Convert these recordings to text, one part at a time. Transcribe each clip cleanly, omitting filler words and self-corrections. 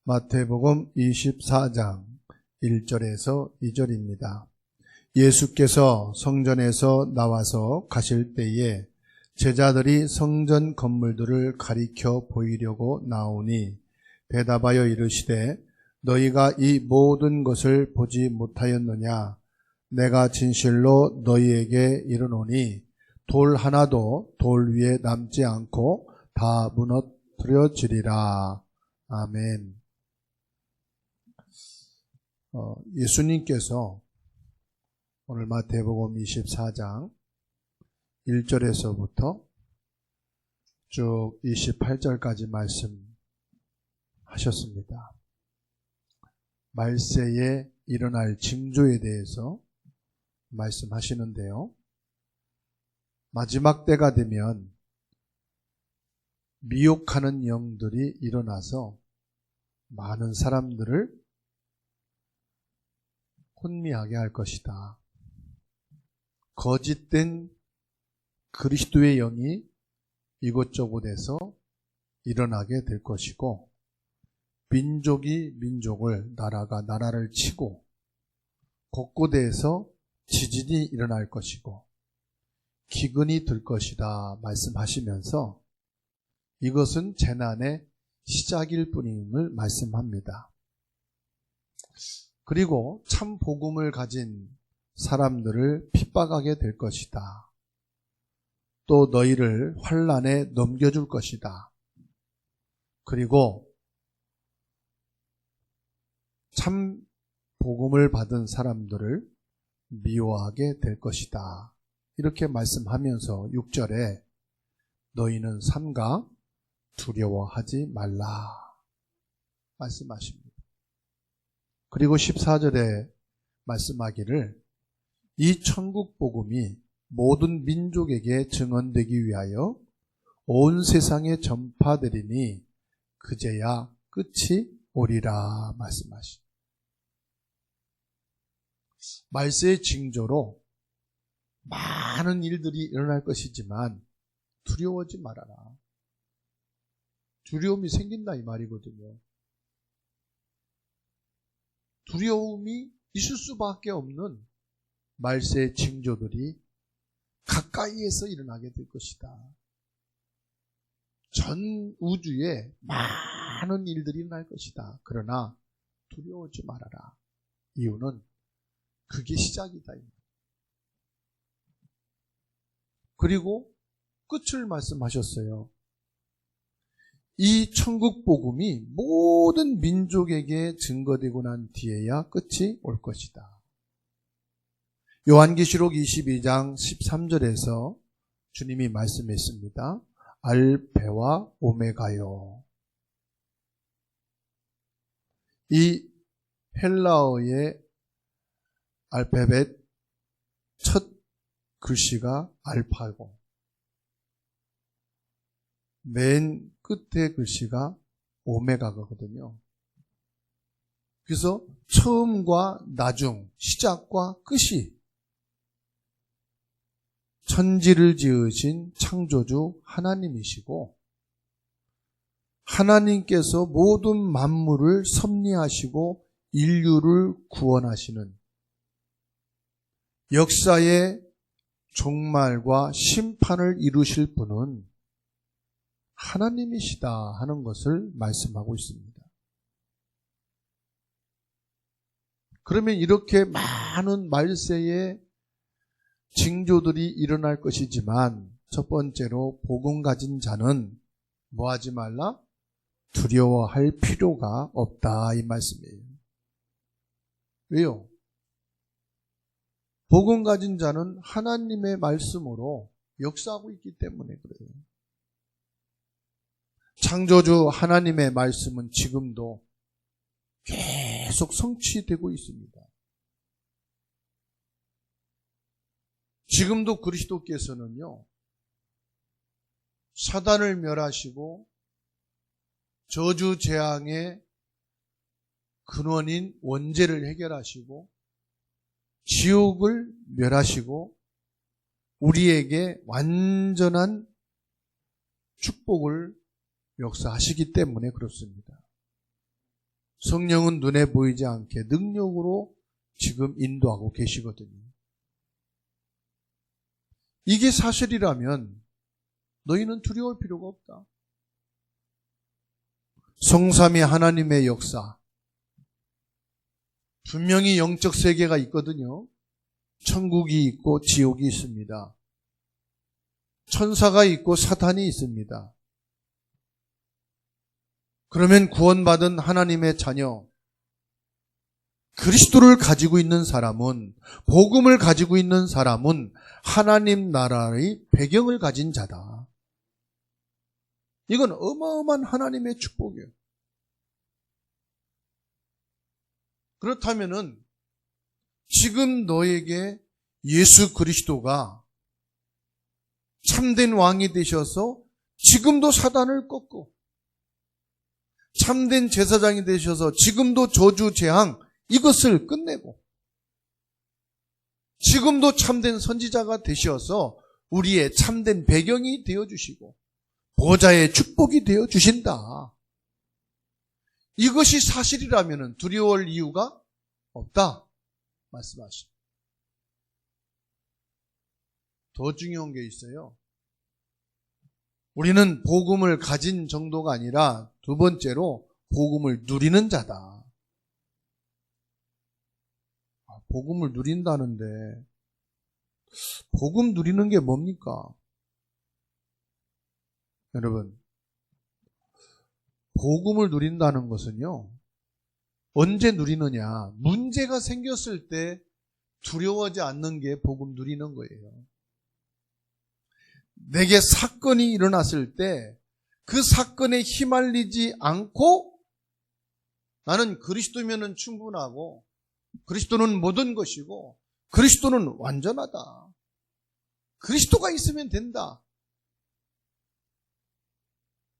마태복음 24장 1절에서 2절입니다. 예수께서 성전에서 나와서 가실 때에 제자들이 성전 건물들을 가리켜 보이려고 나오니 대답하여 이르시되 너희가 이 모든 것을 보지 못하였느냐? 내가 진실로 너희에게 이르노니 돌 하나도 돌 위에 남지 않고 다 무너뜨려지리라. 아멘. 예수님께서 오늘 마태복음 24장 1절에서부터 쭉 28절까지 말씀하셨습니다. 말세에 일어날 징조에 대해서 말씀하시는데요. 마지막 때가 되면 미혹하는 영들이 일어나서 많은 사람들을 혼미하게 할 것이다. 거짓된 그리스도의 영이 이곳저곳에서 일어나게 될 것이고, 민족이 민족을, 나라가 나라를 치고 곳곳에서 지진이 일어날 것이고 기근이 들 것이다 말씀하시면서 이것은 재난의 시작일 뿐임을 말씀합니다. 그리고 참 복음을 가진 사람들을 핍박하게 될 것이다. 또 너희를 환난에 넘겨줄 것이다. 그리고 참 복음을 받은 사람들을 미워하게 될 것이다. 이렇게 말씀하면서 6절에 너희는 삼가 두려워하지 말라 말씀하십니다. 그리고 14절에 말씀하기를 이 천국 복음이 모든 민족에게 증언되기 위하여 온 세상에 전파되리니 그제야 끝이 오리라 말씀하십니다. 말세의 징조로 많은 일들이 일어날 것이지만 두려워하지 말아라. 두려움이 생긴다 이 말이거든요. 두려움이 있을 수밖에 없는 말세의 징조들이 가까이에서 일어나게 될 것이다. 전 우주에 많은 일들이 일어날 것이다. 그러나 두려워하지 말아라. 이유는 그게 시작이다. 그리고 끝을 말씀하셨어요. 이 천국 복음이 모든 민족에게 증거되고 난 뒤에야 끝이 올 것이다. 요한계시록 22장 13절에서 주님이 말씀했습니다. 알페와 오메가요. 이 헬라어의 알파벳 첫 글씨가 알파고 맨 끝에 글씨가 오메가거든요. 그래서 처음과 나중, 시작과 끝이 천지를 지으신 창조주 하나님이시고 하나님께서 모든 만물을 섭리하시고 인류를 구원하시는 역사의 종말과 심판을 이루실 분은 하나님이시다 하는 것을 말씀하고 있습니다. 그러면 이렇게 많은 말세의 징조들이 일어날 것이지만 첫 번째로 복음 가진 자는 뭐하지 말라? 두려워할 필요가 없다 이 말씀이에요. 왜요? 복음 가진 자는 하나님의 말씀으로 역사하고 있기 때문에 그래요. 창조주 하나님의 말씀은 지금도 계속 성취되고 있습니다. 지금도 그리스도께서는요, 사단을 멸하시고 저주 재앙의 근원인 원죄를 해결하시고 지옥을 멸하시고 우리에게 완전한 축복을 역사하시기 때문에 그렇습니다. 성령은 눈에 보이지 않게 능력으로 지금 인도하고 계시거든요. 이게 사실이라면 너희는 두려울 필요가 없다. 성삼위 하나님의 역사, 분명히 영적 세계가 있거든요. 천국이 있고 지옥이 있습니다. 천사가 있고 사탄이 있습니다. 그러면 구원받은 하나님의 자녀, 그리스도를 가지고 있는 사람은, 복음을 가지고 있는 사람은 하나님 나라의 배경을 가진 자다. 이건 어마어마한 하나님의 축복이에요. 그렇다면은 지금 너에게 예수 그리스도가 참된 왕이 되셔서 지금도 사단을 꺾고, 참된 제사장이 되셔서 지금도 저주 재앙 이것을 끝내고, 지금도 참된 선지자가 되셔서 우리의 참된 배경이 되어주시고 보좌의 축복이 되어주신다. 이것이 사실이라면 두려워할 이유가 없다 말씀하십니다. 더 중요한 게 있어요. 우리는 복음을 가진 정도가 아니라 두 번째로 복음을 누리는 자다. 복음을 누린다는데 복음 누리는 게 뭡니까? 여러분, 복음을 누린다는 것은요, 언제 누리느냐? 문제가 생겼을 때 두려워하지 않는 게 복음 누리는 거예요. 내게 사건이 일어났을 때 그 사건에 휘말리지 않고 나는 그리스도면은 충분하고 그리스도는 모든 것이고 그리스도는 완전하다. 그리스도가 있으면 된다.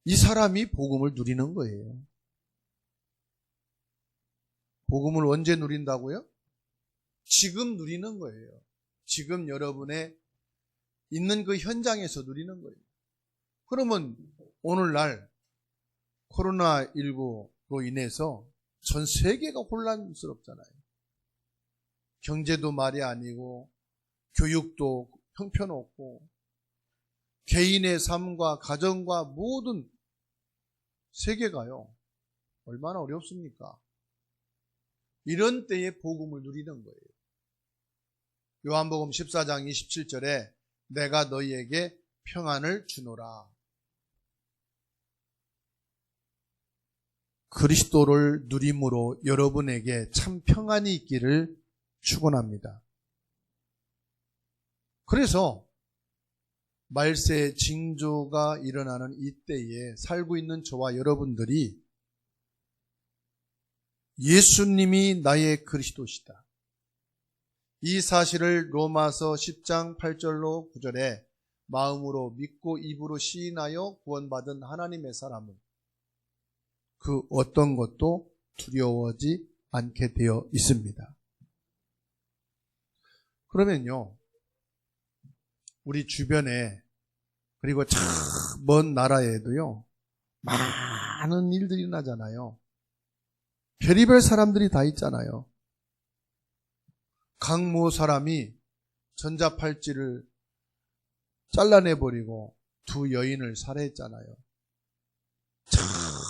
이 사람이 복음을 누리는 거예요. 복음을 언제 누린다고요? 지금 누리는 거예요. 지금 여러분의 있는 그 현장에서 누리는 거예요. 그러면 오늘날 코로나19로 인해서 전 세계가 혼란스럽잖아요. 경제도 말이 아니고 교육도 형편없고 개인의 삶과 가정과 모든 세계가요. 얼마나 어렵습니까? 이런 때에 복음을 누리는 거예요. 요한복음 14장 27절에 내가 너희에게 평안을 주노라. 그리스도를 누림으로 여러분에게 참 평안이 있기를 축원합니다. 그래서 말세 징조가 일어나는 이때에 살고 있는 저와 여러분들이 예수님이 나의 그리스도시다. 이 사실을 로마서 10장 8절로 9절에 마음으로 믿고 입으로 시인하여 구원받은 하나님의 사람은 그 어떤 것도 두려워하지 않게 되어 있습니다. 그러면요, 우리 주변에 그리고 참 먼 나라에도요 많은 일들이 일어나잖아요. 별의별 사람들이 다 있잖아요. 강모 사람이 전자팔찌를 잘라내버리고 두 여인을 살해했잖아요.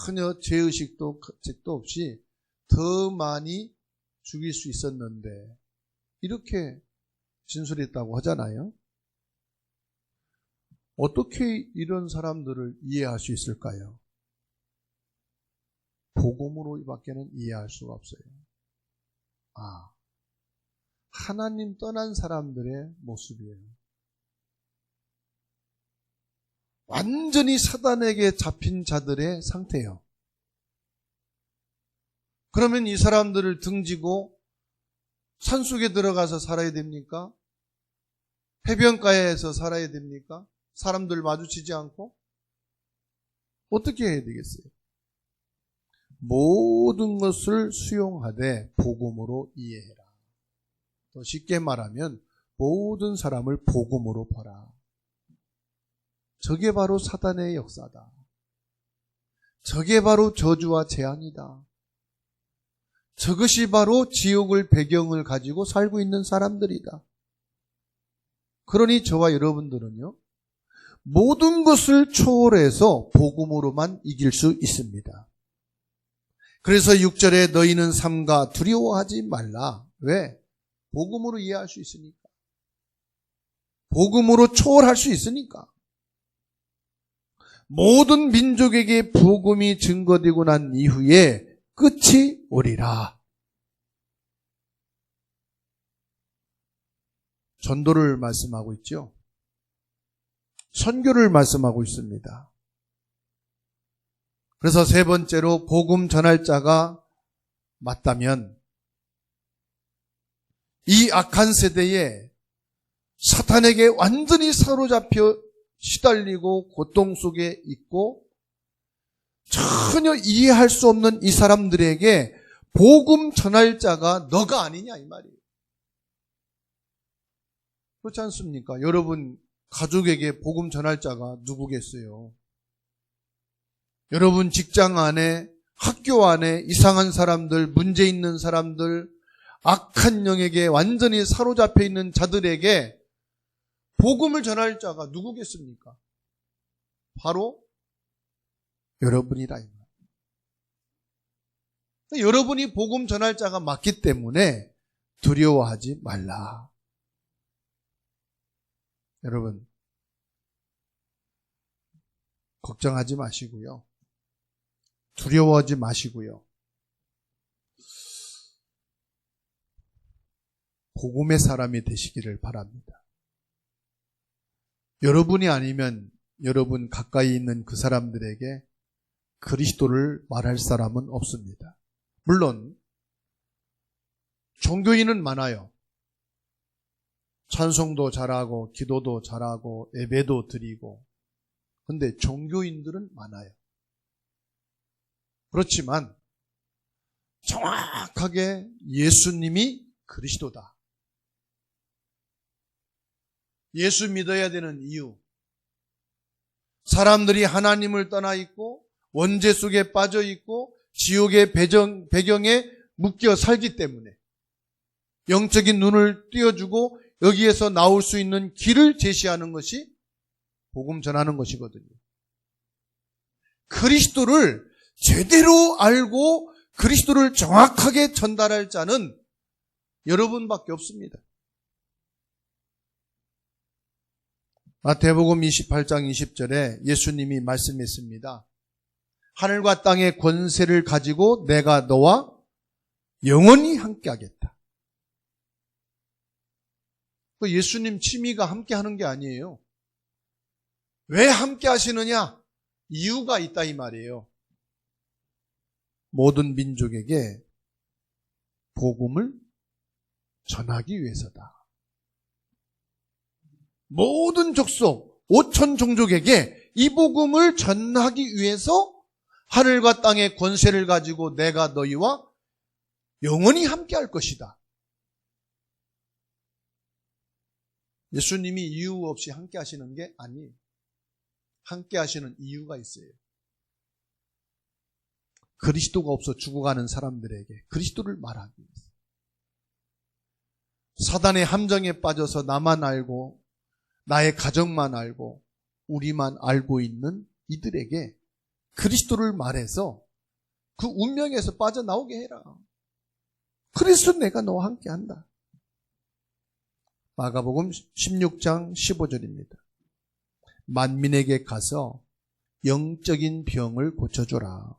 전혀 죄의식도 없이 더 많이 죽일 수 있었는데 이렇게 진술했다고 하잖아요. 어떻게 이런 사람들을 이해할 수 있을까요? 복음으로밖에는 이해할 수가 없어요. 하나님 떠난 사람들의 모습이에요. 완전히 사단에게 잡힌 자들의 상태예요. 그러면 이 사람들을 등지고 산속에 들어가서 살아야 됩니까? 해변가에서 살아야 됩니까? 사람들 마주치지 않고? 어떻게 해야 되겠어요? 모든 것을 수용하되 복음으로 이해해라. 더 쉽게 말하면 모든 사람을 복음으로 봐라. 저게 바로 사단의 역사다. 저게 바로 저주와 재앙이다. 저것이 바로 지옥을 배경을 가지고 살고 있는 사람들이다. 그러니 저와 여러분들은요, 모든 것을 초월해서 복음으로만 이길 수 있습니다. 그래서 6절에 너희는 삼가 두려워하지 말라. 왜? 복음으로 이해할 수 있으니까. 복음으로 초월할 수 있으니까. 모든 민족에게 복음이 증거되고 난 이후에 끝이 오리라. 전도를 말씀하고 있죠. 선교를 말씀하고 있습니다. 그래서 세 번째로 복음 전할 자가 맞다면 이 악한 세대에 사탄에게 완전히 사로잡혀 시달리고 고통 속에 있고 전혀 이해할 수 없는 이 사람들에게 복음 전할 자가 너가 아니냐 이 말이에요. 그렇지 않습니까? 여러분 가족에게 복음 전할 자가 누구겠어요? 여러분 직장 안에, 학교 안에 이상한 사람들, 문제 있는 사람들, 악한 영에게 완전히 사로잡혀 있는 자들에게 복음을 전할 자가 누구겠습니까? 바로 여러분이라. 여러분이 복음 전할 자가 맞기 때문에 두려워하지 말라. 여러분, 걱정하지 마시고요. 두려워하지 마시고요. 복음의 사람이 되시기를 바랍니다. 여러분이 아니면 여러분 가까이 있는 그 사람들에게 그리스도를 말할 사람은 없습니다. 물론 종교인은 많아요. 찬송도 잘하고 기도도 잘하고 예배도 드리고, 근데 종교인들은 많아요. 그렇지만 정확하게 예수님이 그리스도다. 예수 믿어야 되는 이유, 사람들이 하나님을 떠나 있고 원죄 속에 빠져 있고 지옥의 배경에 묶여 살기 때문에 영적인 눈을 띄워주고 여기에서 나올 수 있는 길을 제시하는 것이 복음 전하는 것이거든요. 그리스도를 제대로 알고 그리스도를 정확하게 전달할 자는 여러분밖에 없습니다. 마태복음 28장 20절에 예수님이 말씀했습니다. 하늘과 땅의 권세를 가지고 내가 너와 영원히 함께하겠다. 예수님 취미가 함께하는 게 아니에요. 왜 함께 하시느냐? 이유가 있다 이 말이에요. 모든 민족에게 복음을 전하기 위해서다. 모든 족속, 5천 종족에게 이 복음을 전하기 위해서 하늘과 땅의 권세를 가지고 내가 너희와 영원히 함께 할 것이다. 예수님이 이유 없이 함께 하시는 게 아니에요. 함께 하시는 이유가 있어요. 그리스도가 없어 죽어가는 사람들에게 그리스도를 말하기 위해서. 사단의 함정에 빠져서 나만 알고 나의 가정만 알고 우리만 알고 있는 이들에게 그리스도를 말해서 그 운명에서 빠져나오게 해라. 그래서 내가 너와 함께 한다. 마가복음 16장 15절입니다. 만민에게 가서 영적인 병을 고쳐줘라.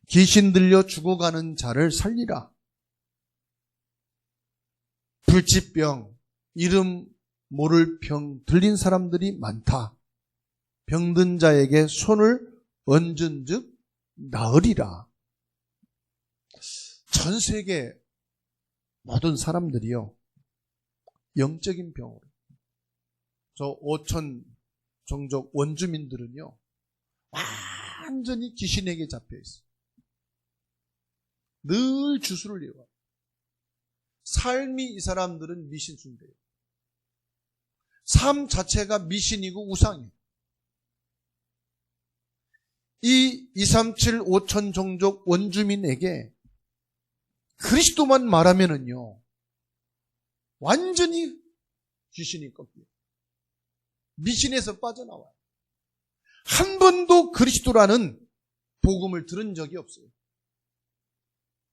귀신 들려 죽어가는 자를 살리라. 불치병, 이름 모를 병 들린 사람들이 많다. 병든 자에게 손을 얹은 즉 나으리라. 전 세계 모든 사람들이요, 영적인 병으로, 저 5천 종족 원주민들은요 완전히 귀신에게 잡혀있어요. 늘 주술을 이어가요. 삶이 이 사람들은 미신숭배예요. 삶 자체가 미신이고 우상이에요. 이 237 5천 종족 원주민에게 그리스도만 말하면은요, 완전히 귀신이 꺾여요. 미신에서 빠져나와요. 한 번도 그리스도라는 복음을 들은 적이 없어요.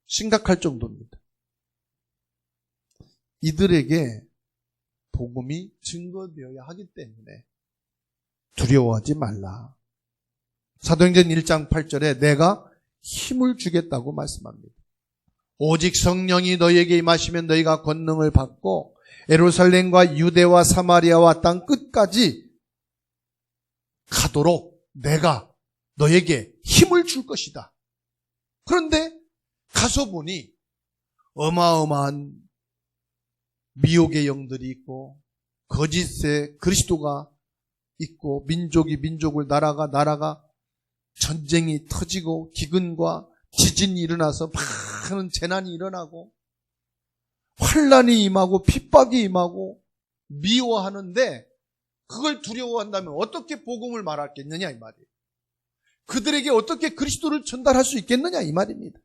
심각할 정도입니다. 이들에게 복음이 증거되어야 하기 때문에 두려워하지 말라. 사도행전 1장 8절에 내가 힘을 주겠다고 말씀합니다. 오직 성령이 너희에게 임하시면 너희가 권능을 받고 예루살렘과 유대와 사마리아와 땅 끝까지 가도록 내가 너에게 힘을 줄 것이다. 그런데 가서 보니 어마어마한 미혹의 영들이 있고 거짓의 그리스도가 있고 민족이 민족을 나라가 전쟁이 터지고 기근과 지진이 일어나서 많은 재난이 일어나고 환난이 임하고 핍박이 임하고 미워하는데 그걸 두려워한다면 어떻게 복음을 말하겠느냐 이 말이에요. 그들에게 어떻게 그리스도를 전달할 수 있겠느냐 이 말입니다.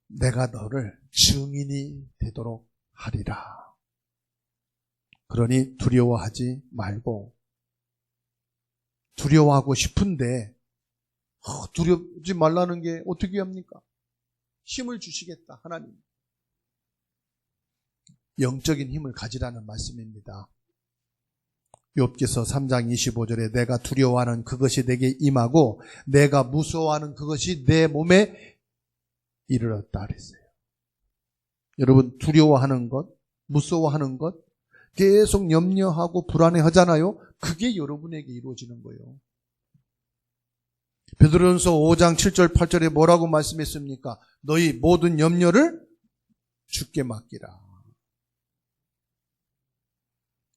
내가 너를 증인이 되도록 하리라. 그러니 두려워하지 말고, 두려워하고 싶은데 두렵지 말라는 게 어떻게 합니까? 힘을 주시겠다 하나님. 영적인 힘을 가지라는 말씀입니다. 욥기서 3장 25절에 내가 두려워하는 그것이 내게 임하고 내가 무서워하는 그것이 내 몸에 이르렀다 그랬어요. 여러분, 두려워하는 것, 무서워하는 것, 계속 염려하고 불안해하잖아요. 그게 여러분에게 이루어지는 거예요. 베드로전서 5장 7절 8절에 뭐라고 말씀했습니까? 너희 모든 염려를 주께 맡기라.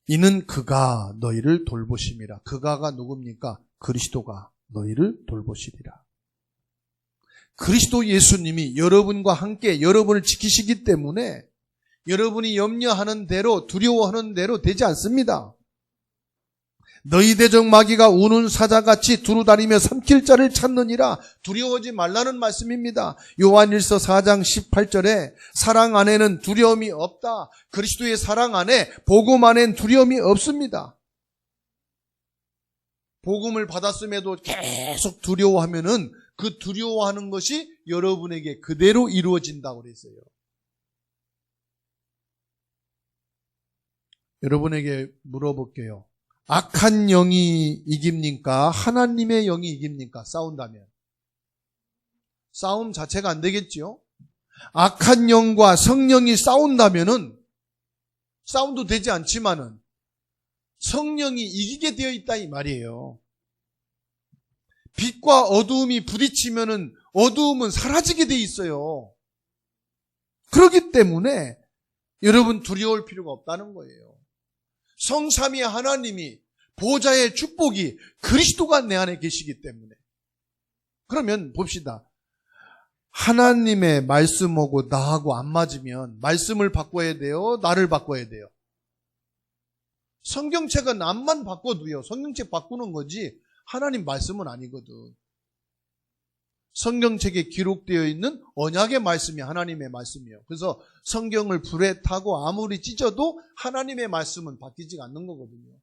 이는 그가 너희를 돌보심이라. 그가가 누굽니까? 그리스도가 너희를 돌보시리라. 그리스도 예수님이 여러분과 함께 여러분을 지키시기 때문에 여러분이 염려하는 대로 두려워하는 대로 되지 않습니다. 너희 대적 마귀가 우는 사자같이 두루다니며 삼킬 자를 찾느니라. 두려워하지 말라는 말씀입니다. 요한일서 4장 18절에 사랑 안에는 두려움이 없다. 그리스도의 사랑 안에, 복음 안엔 두려움이 없습니다. 복음을 받았음에도 계속 두려워하면은 그 두려워하는 것이 여러분에게 그대로 이루어진다고 그랬어요. 여러분에게 물어볼게요. 악한 영이 이깁니까? 하나님의 영이 이깁니까? 싸운다면. 싸움 자체가 안 되겠죠? 악한 영과 성령이 싸운다면은 싸움도 되지 않지만은 성령이 이기게 되어 있다 이 말이에요. 빛과 어두움이 부딪히면은 어두움은 사라지게 돼 있어요. 그렇기 때문에 여러분 두려울 필요가 없다는 거예요. 성삼위 하나님이 보좌의 축복이 그리스도가 내 안에 계시기 때문에. 그러면 봅시다. 하나님의 말씀하고 나하고 안 맞으면 말씀을 바꿔야 돼요? 나를 바꿔야 돼요? 성경책은 앞만 바꿔도요. 성경책 바꾸는 거지 하나님 말씀은 아니거든. 성경책에 기록되어 있는 언약의 말씀이 하나님의 말씀이에요. 그래서 성경을 불에 타고 아무리 찢어도 하나님의 말씀은 바뀌지 않는 거거든요.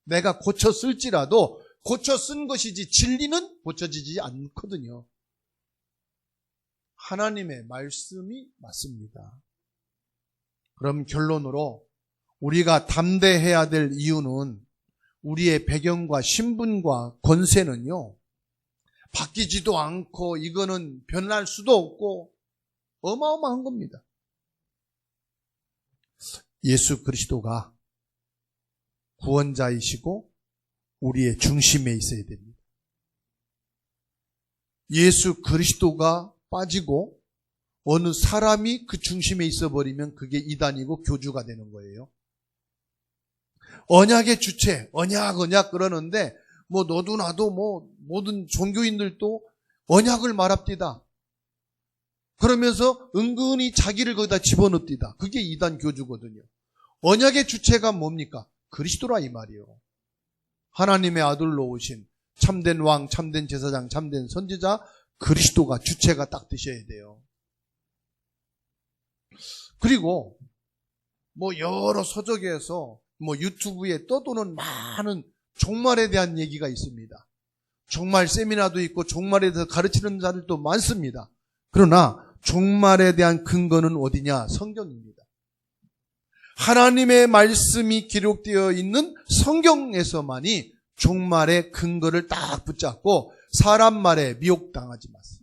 내가 고쳐 쓸지라도 고쳐 쓴 것이지 진리는 고쳐지지 않거든요. 하나님의 말씀이 맞습니다. 그럼 결론으로 우리가 담대해야 될 이유는 우리의 배경과 신분과 권세는요. 바뀌지도 않고 이거는 변할 수도 없고 어마어마한 겁니다. 예수 그리스도가 구원자이시고 우리의 중심에 있어야 됩니다. 예수 그리스도가 빠지고 어느 사람이 그 중심에 있어버리면 그게 이단이고 교주가 되는 거예요. 언약의 주체, 언약 그러는데 뭐 너도 나도 뭐 모든 종교인들도 언약을 말합디다. 그러면서 은근히 자기를 거기다 집어넣습니다. 그게 이단 교주거든요. 언약의 주체가 뭡니까? 그리스도라 이 말이에요. 하나님의 아들로 오신 참된 왕, 참된 제사장, 참된 선지자 그리스도가 주체가 딱 되셔야 돼요. 그리고 여러 서적에서 유튜브에 떠도는 많은 종말에 대한 얘기가 있습니다. 종말 세미나도 있고 종말에 대해서 가르치는 자들도 많습니다. 그러나 종말에 대한 근거는 어디냐? 성경입니다. 하나님의 말씀이 기록되어 있는 성경에서만이 종말의 근거를 딱 붙잡고 사람 말에 미혹당하지 마세요.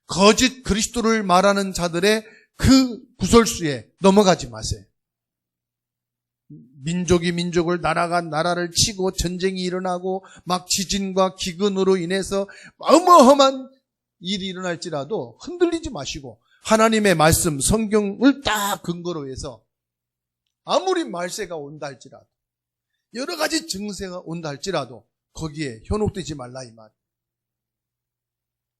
거짓 그리스도를 말하는 자들의 그 구설수에 넘어가지 마세요. 민족이 민족을, 나라가 나라를 치고 전쟁이 일어나고 막 지진과 기근으로 인해서 어마어마한 일이 일어날지라도 흔들리지 마시고 하나님의 말씀, 성경을 딱 근거로 해서 아무리 말세가 온다 할지라도 여러 가지 증세가 온다 할지라도 거기에 현혹되지 말라 이 말.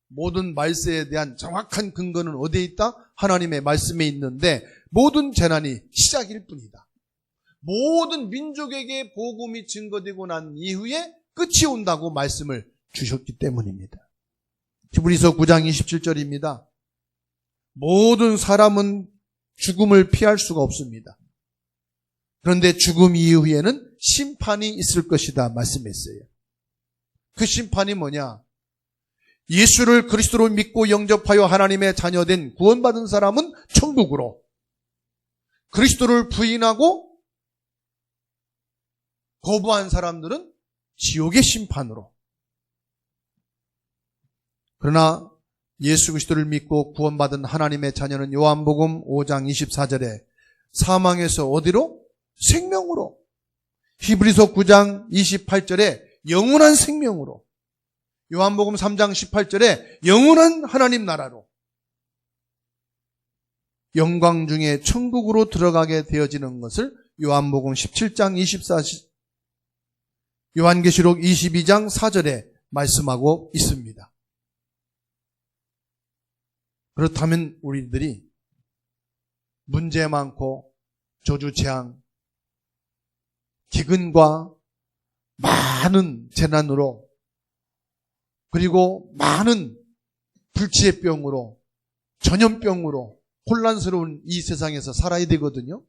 모든 말세에 대한 정확한 근거는 어디에 있다? 하나님의 말씀에 있는데 모든 재난이 시작일 뿐이다. 모든 민족에게 복음이 증거되고 난 이후에 끝이 온다고 말씀을 주셨기 때문입니다. 히브리서 9장 27절입니다. 모든 사람은 죽음을 피할 수가 없습니다. 그런데 죽음 이후에는 심판이 있을 것이다 말씀했어요. 그 심판이 뭐냐? 예수를 그리스도로 믿고 영접하여 하나님의 자녀된 구원받은 사람은 천국으로, 그리스도를 부인하고 거부한 사람들은 지옥의 심판으로. 그러나 예수 그리스도를 믿고 구원받은 하나님의 자녀는 요한복음 5장 24절에 사망에서 어디로? 생명으로. 히브리서 9장 28절에 영원한 생명으로. 요한복음 3장 18절에 영원한 하나님 나라로. 영광 중에 천국으로 들어가게 되어지는 것을 요한복음 17장 24절, 요한계시록 22장 4절에 말씀하고 있습니다. 그렇다면 우리들이 문제 많고 저주 재앙, 기근과 많은 재난으로 그리고 많은 불치의 병으로 전염병으로 혼란스러운 이 세상에서 살아야 되거든요.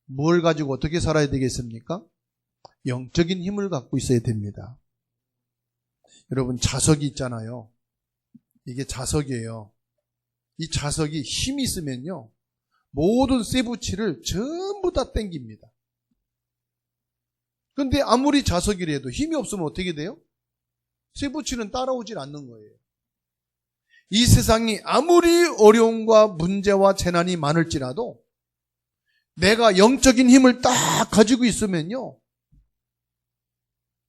뭘 가지고 어떻게 살아야 되겠습니까? 영적인 힘을 갖고 있어야 됩니다. 여러분 자석이 있잖아요. 이게 자석이에요. 이 자석이 힘이 있으면요 모든 쇠붙이를 전부 다 당깁니다. 그런데 아무리 자석이라도 힘이 없으면 어떻게 돼요? 쇠붙이는 따라오질 않는 거예요. 이 세상이 아무리 어려움과 문제와 재난이 많을지라도 내가 영적인 힘을 딱 가지고 있으면요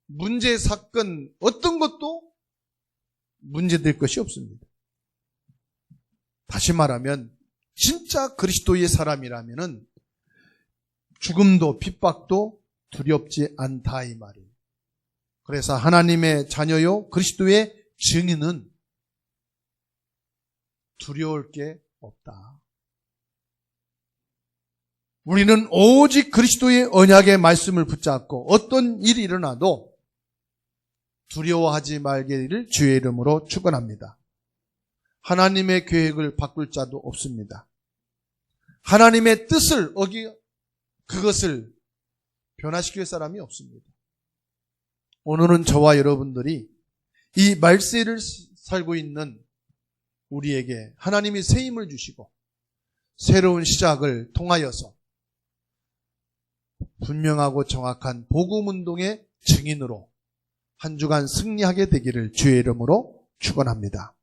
문제, 사건 어떤 것도 문제될 것이 없습니다. 다시 말하면 진짜 그리스도의 사람이라면은 죽음도 핍박도 두렵지 않다 이 말이에요. 그래서 하나님의 자녀요 그리스도의 증인은 두려울 게 없다. 우리는 오직 그리스도의 언약의 말씀을 붙잡고 어떤 일이 일어나도 두려워하지 말기를 주의 이름으로 축원합니다. 하나님의 계획을 바꿀 자도 없습니다. 하나님의 뜻을 그것을 변화시킬 사람이 없습니다. 오늘은 저와 여러분들이 이 말세를 살고 있는 우리에게 하나님이 새 힘을 주시고 새로운 시작을 통하여서 분명하고 정확한 복음운동의 증인으로 한 주간 승리하게 되기를 주의 이름으로 축원합니다.